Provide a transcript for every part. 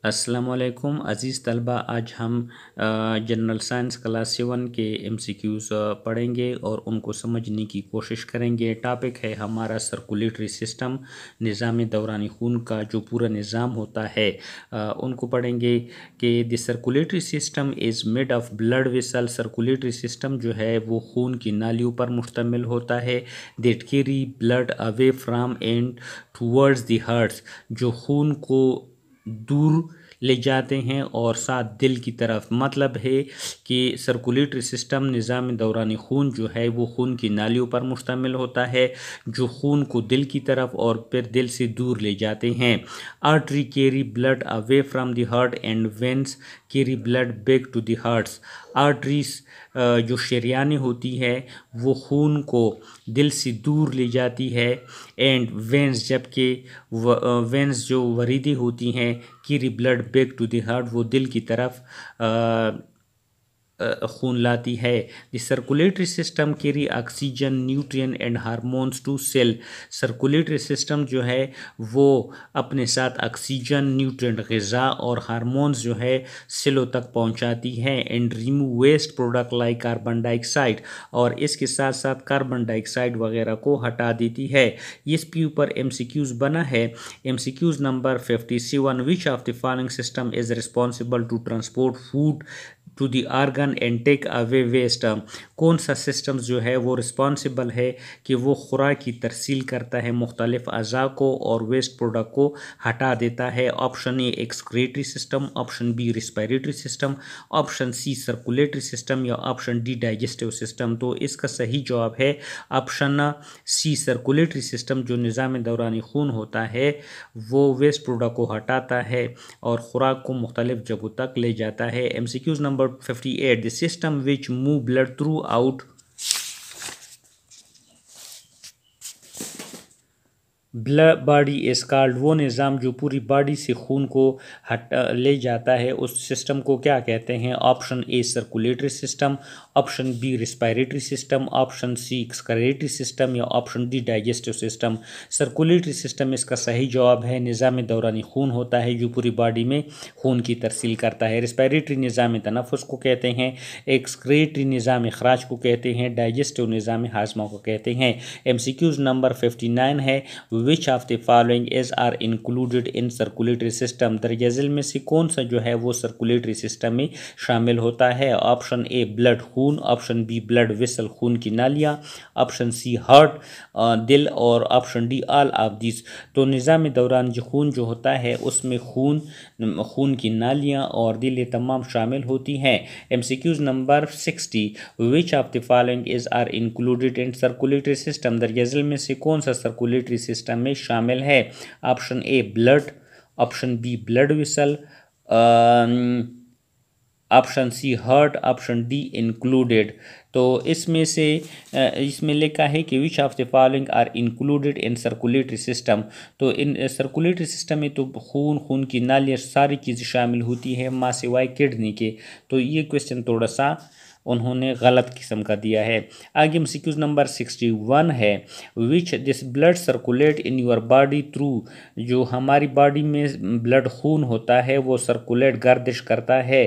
अस्सलाम वालेकुम अज़ीज़ तलबा। आज हम जनरल साइंस क्लास 7 के MCQs पढ़ेंगे और उनको समझने की कोशिश करेंगे। टॉपिक है हमारा सर्कुलेटरी सिस्टम, निज़ाम दौरानी खून का जो पूरा निज़ाम होता है उनको पढ़ेंगे कि the circulatory system is made of blood vessel. Circulatory system जो है वो खून की नालियों पर मुश्तमिल होता है। That carry blood away from and towards the hearts, जो खून को दूर ले जाते हैं और साथ दिल की तरफ। मतलब है कि सर्कुलेटरी सिस्टम निज़ाम दौरानी खून जो है वो खून की नालियों पर मुश्तमिल होता है जो खून को दिल की तरफ और फिर दिल से दूर ले जाते हैं। Artery carry blood away from the heart and veins carry blood back to the hearts. Arteries जो शरियानें होती है वो खून को दिल से दूर ले जाती है। एंड वेंस, जबकि वेंस जो वरीदी होती हैं, carry blood back to the heart, वो दिल की तरफ खून लाती है। The circulatory system carry oxygen, nutrient and hormones to cell. Circulatory system जो है वो अपने साथ ऑक्सीजन, न्यूट्रिएंट, ग़िज़ा और हार्मोन्स जो है सेलों तक पहुंचाती है। And remove waste product like carbon dioxide, और इसके साथ साथ कार्बन डाइऑक्साइड वगैरह को हटा देती है। इस पे ऊपर MCQs बना है। MCQs number 57, which of the following system is responsible to transport food to the organ and take away waste. कौन सा सिस्टम जो है वो रिस्पॉन्सिबल है कि वो खुराक की तरसील करता है मुख्तलिफ अज़ा को और वेस्ट प्रोडक्ट को हटा देता है। Option A excretory system, option B respiratory system, option C circulatory system, या ऑप्शन डी डाइजेस्टिव सिस्टम। तो इसका सही जवाब है ऑप्शन सी सर्कुलेटरी सिस्टम। जो निज़ाम दौरानी खून होता है वो वेस्ट प्रोडक्ट को हटाता है और खुराक को मुख्तलिफ जगहों तक ले जाता है। MCQs number 58, the system which move blood through out blood body is called. वो निज़ाम जो पूरी बॉडी से खून को ले जाता है उस सिस्टम को क्या कहते हैं? Option A circulatory system, option B respiratory system, option C excretory system, या option D digestive system. Circulatory system इसका सही जवाब है। निज़ाम दौरानी खून होता है जो पूरी बॉडी में खून की तरसील करता है। रिस्पायरेटरी निज़ाम तनफ़ुस को कहते हैं, एक्सक्रीटरी निज़ाम अखराज को कहते हैं, डाइजेस्टिव निज़ाम हाजमा को कहते हैं। MCQs नंबर 59 है, which of the following is are included in circulatory system. दरअसल झील में से कौन सा जो है वो सर्कुलेटरी सिस्टम में शामिल होता है? ऑप्शन ए ब्लड खून, ऑप्शन बी ब्लड वेसल खून की नालियाँ, ऑप्शन सी हार्ट दिल, और option D all of this. तो निज़ाम दौरान जो खून जो होता है उसमें खून की नालियाँ और दिल ये तमाम शामिल होती हैं। MCQs number 60, which of the following is are included in circulatory system. दरअसल में से कौन सा सर्कुलेटरी सिस्टम में शामिल है? Option A blood, option B blood vessel, option C heart, option D included. तो इसमें से इसमें लिखा है कि which of the following are included in circulatory system. तो इन सर्कुलेटरी सिस्टम में तो खून की नालियाँ सारी चीज़ें शामिल होती है माँ सिवाय किडनी के। तो ये क्वेश्चन थोड़ा सा उन्होंने गलत किस्म का दिया है। आगे MCQs नंबर 61 है, which this blood circulate in your body through. जो हमारी बॉडी में ब्लड खून होता है वो सर्कुलेट गर्दिश करता है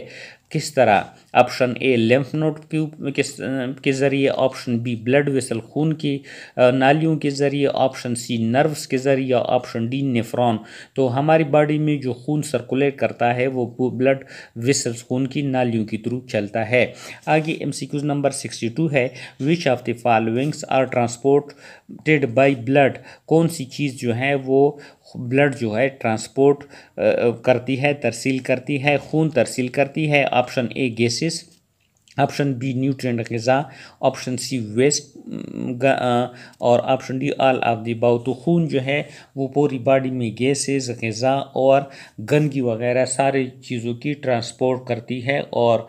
किस तरह? ऑप्शन ए लिम्फ नोड के ज़रिए, ऑप्शन बी ब्लड वेसल खून की नालियों के ज़रिए, ऑप्शन सी नर्व्स के ज़रिए, ऑप्शन डी नेफ्रॉन। तो हमारी बॉडी में जो खून सर्कुलेट करता है वो ब्लड वेसल्स खून की नालियों के थ्रू चलता है। आगे MCQs नंबर 62 है, which of the followings are transported by blood. कौन सी चीज़ जो है वो ब्लड जो है ट्रांसपोर्ट करती है, तरसील करती है, खून तरसील करती है? Option A gases, option B nutrient ग़िज़ा, ऑप्शन सी वेस्ट, और option D all of the above. तो खून जो है वो पूरी बॉडी में गैसेस, ग़िज़ा और गंदगी वगैरह सारी चीज़ों की ट्रांसपोर्ट करती है और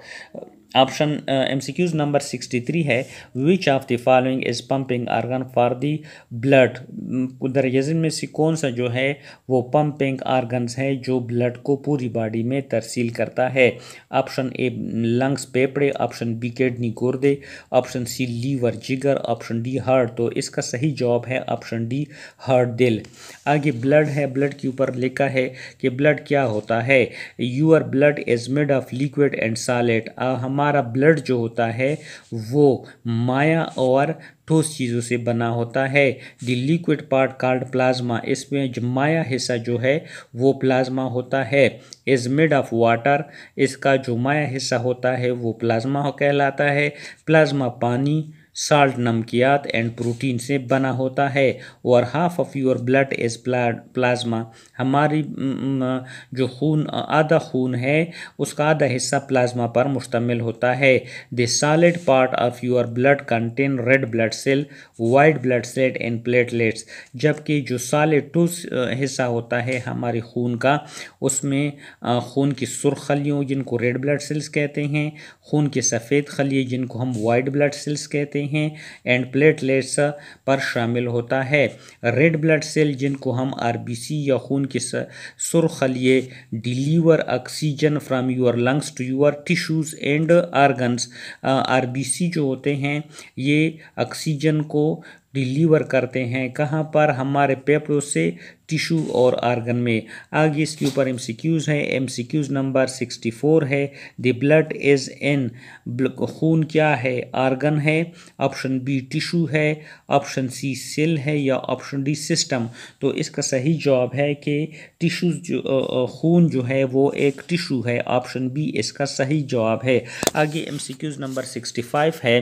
ऑप्शन MCQs नंबर 63 है, which of the following is pumping organ for the blood. दरअसल में से कौन सा जो है वो पंपिंग आर्गन्स है जो ब्लड को पूरी बॉडी में तरसील करता है। ऑप्शन ए लंग्स फेफड़े, ऑप्शन बी किडनी गुर्दे, ऑप्शन सी लीवर जिगर, ऑप्शन डी हार्ट। तो इसका सही जवाब है ऑप्शन डी हार्ट दिल। आगे ब्लड है, ब्लड के ऊपर लिखा है कि ब्लड क्या होता है। Your blood is made of liquid and solid. हमारा ब्लड जो होता है वो माया और ठोस चीज़ों से बना होता है। The liquid part called plasma, इसमें जो माया हिस्सा जो है वो प्लाज्मा होता है। इज मेड ऑफ वाटर, इसका जो माया हिस्सा होता है वो प्लाज्मा कहलाता है। प्लाज्मा पानी, साल्ट नमकियात एंड प्रोटीन से बना होता है। और half of your blood is plasma, हमारी जो खून आधा खून है उसका आधा हिस्सा प्लाज्मा पर मुश्तमिल होता है। The solid part of your blood contain red blood cell, white blood cell and platelets. जबकि जो सॉलिड ठोस हिस्सा होता है हमारे खून का, उसमें खून की सुर्ख खलियों जिनको रेड ब्लड सेल्स कहते हैं, खून की सफ़ेद खलिए जिनको हम वाइट ब्लड सेल्स कहते हैं, एंड प्लेटलेट्स पर शामिल होता है। रेड ब्लड सेल जिनको हम RBC या खून की सुर्ख खलिए deliver oxygen from your lungs to your tissues and organs. RBC जो होते हैं ये ऑक्सीजन को डिलीवर करते हैं कहाँ पर, हमारे फेफड़ों से टिश्यू और आर्गन में। आगे इसके ऊपर MCQs है। MCQs नंबर 64 है, द ब्लड इज़ इन, खून क्या है, आर्गन है, ऑप्शन बी टिश्यू है, ऑप्शन सी सेल है या ऑप्शन डी सिस्टम। तो इसका सही जवाब है कि टिश्यूज जो खून जो है वो एक टिश्यू है, ऑप्शन बी इसका सही जवाब है। आगे MCQs नंबर 65 है,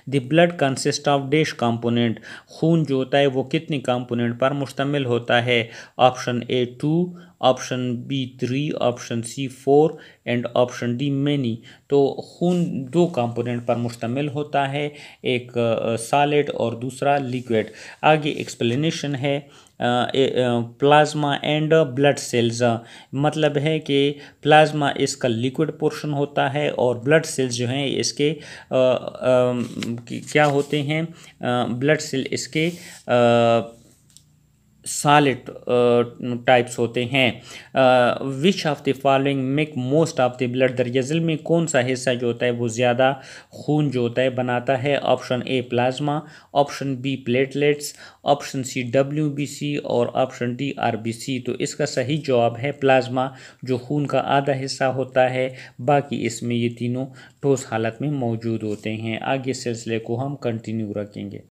the blood consist of dash component, खून जो होता है वो कितने कंपोनेंट पर मुश्तमिल होता है। Option A 2, option B 3, option C 4 and option D many. तो खून दो कंपोनेंट पर मुश्तमिल होता है, एक सॉलिड और दूसरा लिक्विड। आगे एक्सप्लेनेशन है प्लाज्मा एंड ब्लड सेल्स, मतलब है कि प्लाज्मा इसका लिक्विड पोर्शन होता है और ब्लड सेल्स जो हैं इसके क्या होते हैं, ब्लड सेल इसके सॉलिड टाइप्स होते हैं। विच of the following make most of the blood, दरअसल में कौन सा हिस्सा जो होता है वो ज़्यादा खून जो होता है बनाता है। Option A plasma, option B platelets, option C WBC और ऑप्शन डी RBC। तो इसका सही जवाब है प्लाज्मा, जो खून का आधा हिस्सा होता है, बाकी इसमें ये तीनों ठोस हालत में मौजूद होते हैं। आगे सिलसिले को हम कंटिन्यू रखेंगे।